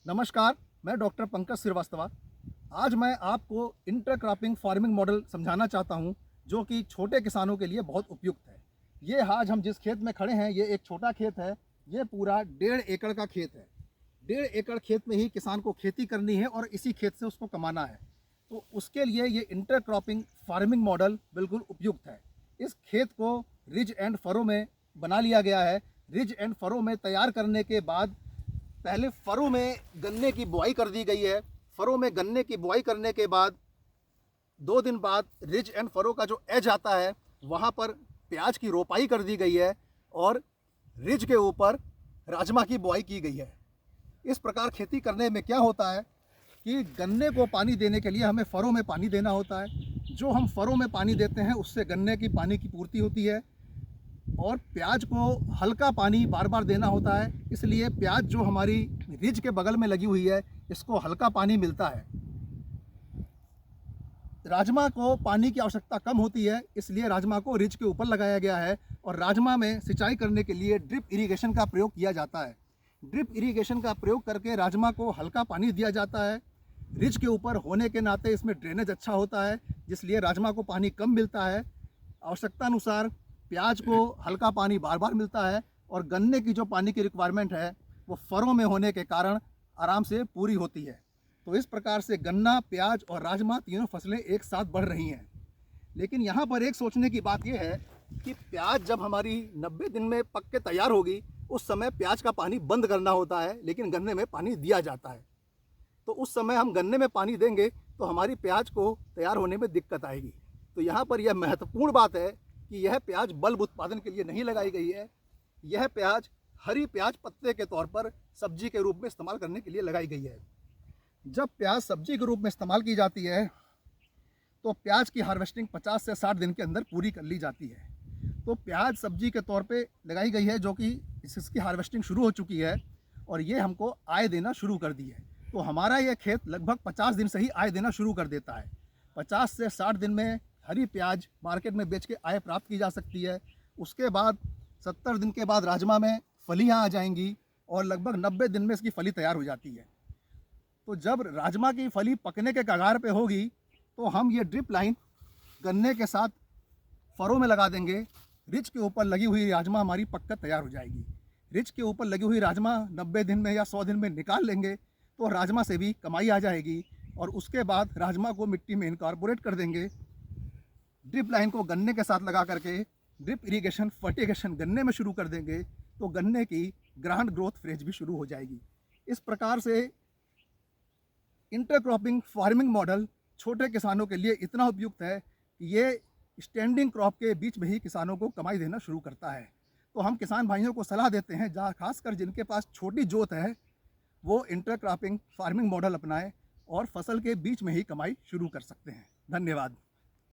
नमस्कार, मैं डॉक्टर पंकज श्रीवास्तव। आज मैं आपको इंटरक्रॉपिंग फार्मिंग मॉडल समझाना चाहता हूं, जो कि छोटे किसानों के लिए बहुत उपयुक्त है। ये आज हम जिस खेत में खड़े हैं, ये एक छोटा खेत है। ये पूरा 1.5 एकड़ का खेत है। 1.5 एकड़ खेत में ही किसान को खेती करनी है और इसी खेत से उसको कमाना है। तो उसके लिए ये इंटरक्रॉपिंग फार्मिंग मॉडल बिल्कुल उपयुक्त है। इस खेत को रिज एंड फरो में बना लिया गया है। रिज एंड फरो में तैयार करने के बाद पहले फरो में गन्ने की बुआई कर दी गई है। फरो में गन्ने की बुआई करने के बाद 2 दिन बाद रिज एंड फरो का जो एज आता है, वहाँ पर प्याज की रोपाई कर दी गई है और रिज के ऊपर राजमा की बुआई की गई है। इस प्रकार खेती करने में क्या होता है कि गन्ने को पानी देने के लिए हमें फरों में पानी देना होता है। जो हम फरों में पानी देते हैं उससे गन्ने की पानी की पूर्ति होती है और प्याज को हल्का पानी बार बार देना होता है। इसलिए प्याज जो हमारी रिज के बगल में लगी हुई है, इसको हल्का पानी मिलता है। राजमा को पानी की आवश्यकता कम होती है, इसलिए राजमा को रिज के ऊपर लगाया गया है और राजमा में सिंचाई करने के लिए ड्रिप इरिगेशन का प्रयोग किया जाता है। ड्रिप इरिगेशन का प्रयोग करके राजमा को हल्का पानी दिया जाता है। रिज के ऊपर होने के नाते इसमें ड्रेनेज अच्छा होता है, जिसलिए राजमा को पानी कम मिलता है। आवश्यकता अनुसार प्याज को हल्का पानी बार बार मिलता है और गन्ने की जो पानी की रिक्वायरमेंट है वो फरों में होने के कारण आराम से पूरी होती है। तो इस प्रकार से गन्ना, प्याज और राजमा तीनों फसलें एक साथ बढ़ रही हैं। लेकिन यहाँ पर एक सोचने की बात यह है कि प्याज जब हमारी 90 दिन में पक के तैयार होगी, उस समय प्याज का पानी बंद करना होता है, लेकिन गन्ने में पानी दिया जाता है। तो उस समय हम गन्ने में पानी देंगे तो हमारी प्याज को तैयार होने में दिक्कत आएगी। तो यहाँ पर यह महत्वपूर्ण बात है कि यह प्याज बल्ब उत्पादन के लिए नहीं लगाई गई है। यह प्याज हरी प्याज पत्ते के तौर पर सब्जी के रूप में इस्तेमाल करने के लिए लगाई गई है। जब प्याज सब्जी के रूप में इस्तेमाल की जाती है तो प्याज की हार्वेस्टिंग 50 से 60 दिन के अंदर पूरी कर ली जाती है। तो प्याज सब्जी के तौर पे लगाई गई है, जो कि इसकी हार्वेस्टिंग शुरू हो चुकी है और ये हमको आय देना शुरू कर दी है। तो हमारा यह खेत लगभग 50 दिन से ही आय देना शुरू कर देता है। 50 से 60 दिन में हरी प्याज मार्केट में बेच के आय प्राप्त की जा सकती है। उसके बाद 70 दिन के बाद राजमा में फलियाँ आ जाएंगी और लगभग 90 दिन में इसकी फली तैयार हो जाती है। तो जब राजमा की फली पकने के कगार पे होगी तो हम ये ड्रिप लाइन गन्ने के साथ फरों में लगा देंगे। रिज के ऊपर लगी हुई राजमा हमारी पककर तैयार हो जाएगी। रिज के ऊपर लगी हुई राजमा 90 दिन में या 100 दिन में निकाल लेंगे तो राजमा से भी कमाई आ जाएगी और उसके बाद राजमा को मिट्टी में इनकॉर्पोरेट कर देंगे। ड्रिप लाइन को गन्ने के साथ लगा करके ड्रिप इरिगेशन फर्टिगेशन गन्ने में शुरू कर देंगे तो गन्ने की ग्रांड ग्रोथ फेज भी शुरू हो जाएगी। इस प्रकार से इंटरक्रॉपिंग फार्मिंग मॉडल छोटे किसानों के लिए इतना उपयुक्त है कि ये स्टैंडिंग क्रॉप के बीच में ही किसानों को कमाई देना शुरू करता है। तो हम किसान भाइयों को सलाह देते हैं, जहाँ खासकर जिनके पास छोटी जोत है, वो इंटरक्रॉपिंग फार्मिंग मॉडल अपनाएं और फसल के बीच में ही कमाई शुरू कर सकते हैं। धन्यवाद।